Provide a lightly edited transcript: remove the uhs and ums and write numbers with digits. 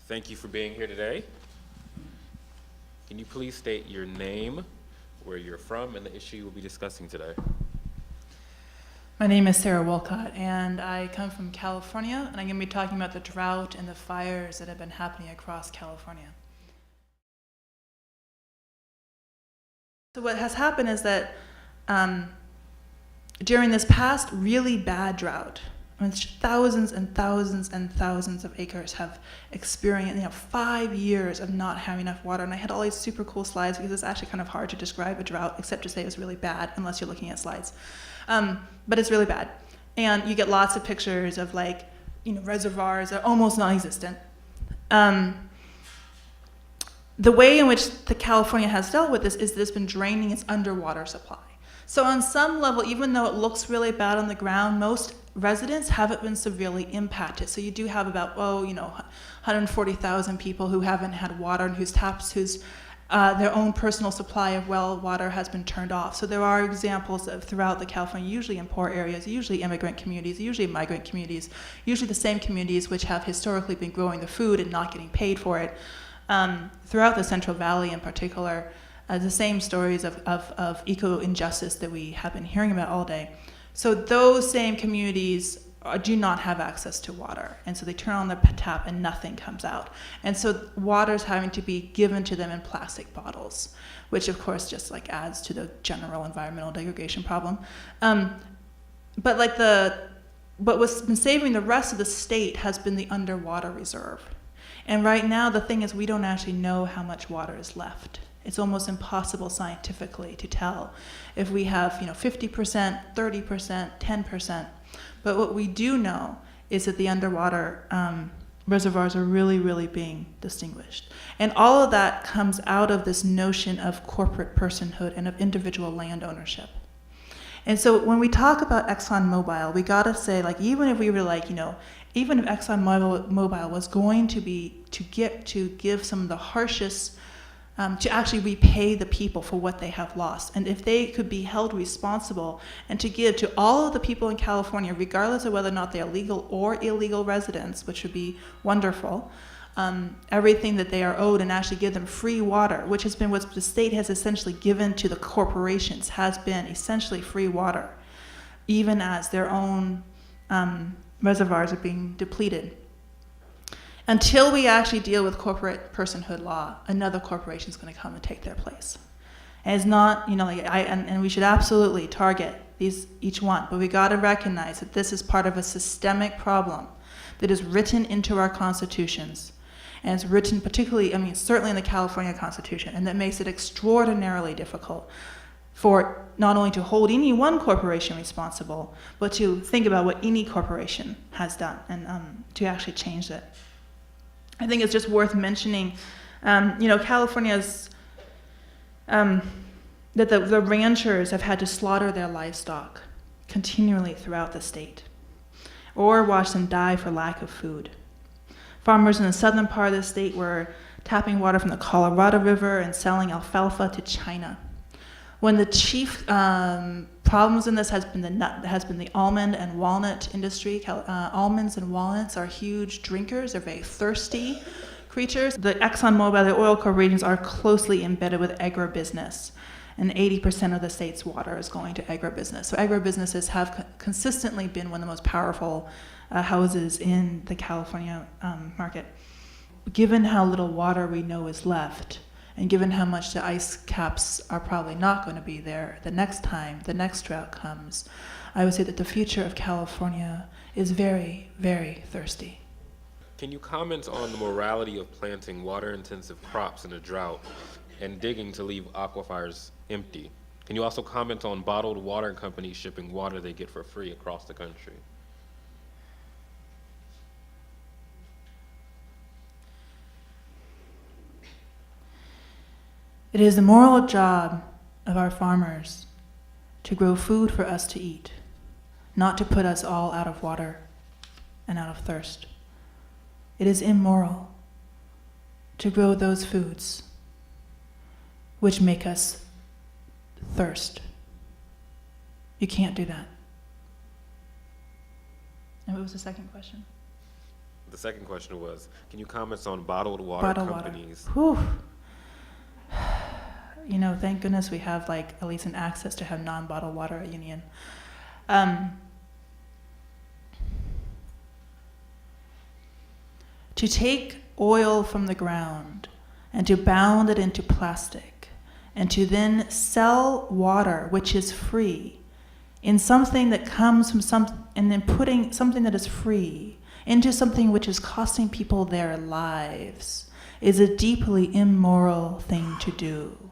Thank you for being here today. Can you please state your name, where you're from, and the issue you will be discussing today? My name is Sarah Wolcott, and I come from California, and I'm going to be talking about the drought and the fires that have been happening across California. So what has happened is that during this past really bad drought, thousands and thousands and thousands of acres have experienced 5 years of not having enough water. And I had all these super cool slides because it's actually kind of hard to describe a drought except to say it's really bad unless you're looking at slides. But it's really bad. And you get lots of pictures of reservoirs that are almost non-existent. The way in which California has dealt with this is that it's been draining its underwater supply. So on some level, even though it looks really bad on the ground, most residents haven't been severely impacted. So you do have about 140,000 people who haven't had water and whose their own personal supply of well water has been turned off. So there are examples of throughout the California, usually in poor areas, usually immigrant communities, usually migrant communities, usually the same communities which have historically been growing the food and not getting paid for it. Throughout the Central Valley in particular, the same stories of eco-injustice that we have been hearing about all day. So those same communities do not have access to water, and so they turn on the tap and nothing comes out. And so water is having to be given to them in plastic bottles, which of course just adds to the general environmental degradation problem. But what's been saving the rest of the state has been the underwater reserve. And right now the thing is we don't actually know how much water is left. It's almost impossible scientifically to tell if we have 50%, 30%, 10%. But what we do know is that the underwater reservoirs are really, really being distinguished. And all of that comes out of this notion of corporate personhood and of individual land ownership. And so when we talk about ExxonMobil, we gotta say, even if we were even if ExxonMobil was going to give some of the harshest to actually repay the people for what they have lost. And if they could be held responsible and to give to all of the people in California, regardless of whether or not they are legal or illegal residents, which would be wonderful, everything that they are owed, and actually give them free water, which has been what the state has essentially given to the corporations, has been essentially free water, even as their own reservoirs are being depleted. Until we actually deal with corporate personhood law, another corporation is going to come and take their place. And it's not, and we should absolutely target each one, but we got to recognize that this is part of a systemic problem that is written into our constitutions. And it's written particularly, certainly in the California Constitution, and that makes it extraordinarily difficult for not only to hold any one corporation responsible, but to think about what any corporation has done and to actually change it. I think it's just worth mentioning, California's, that the ranchers have had to slaughter their livestock continually throughout the state, or watch them die for lack of food. Farmers in the southern part of the state were tapping water from the Colorado River and selling alfalfa to China. When the chief problems in this has been the almond and walnut industry. Almonds and walnuts are huge drinkers. They're very thirsty creatures. The ExxonMobil, the oil corporations, are closely embedded with agribusiness, and 80% of the state's water is going to agribusiness. So agribusinesses have consistently been one of the most powerful houses in the California market. Given how little water we know is left, and given how much the ice caps are probably not going to be there the next time the next drought comes, I would say that the future of California is very, very thirsty. Can you comment on the morality of planting water-intensive crops in a drought and digging to leave aquifers empty? Can you also comment on bottled water companies shipping water they get for free across the country? It is the moral job of our farmers to grow food for us to eat, not to put us all out of water and out of thirst. It is immoral to grow those foods which make us thirst. You can't do that. And what was the second question? The second question was, can you comment on bottled water Bottled companies? water. Whew. You know, thank goodness we have like at least an access to have non-bottled water at Union. To take oil from the ground and to bound it into plastic and to then sell water, which is free, in something that comes from and then putting something that is free into something which is costing people their lives is a deeply immoral thing to do.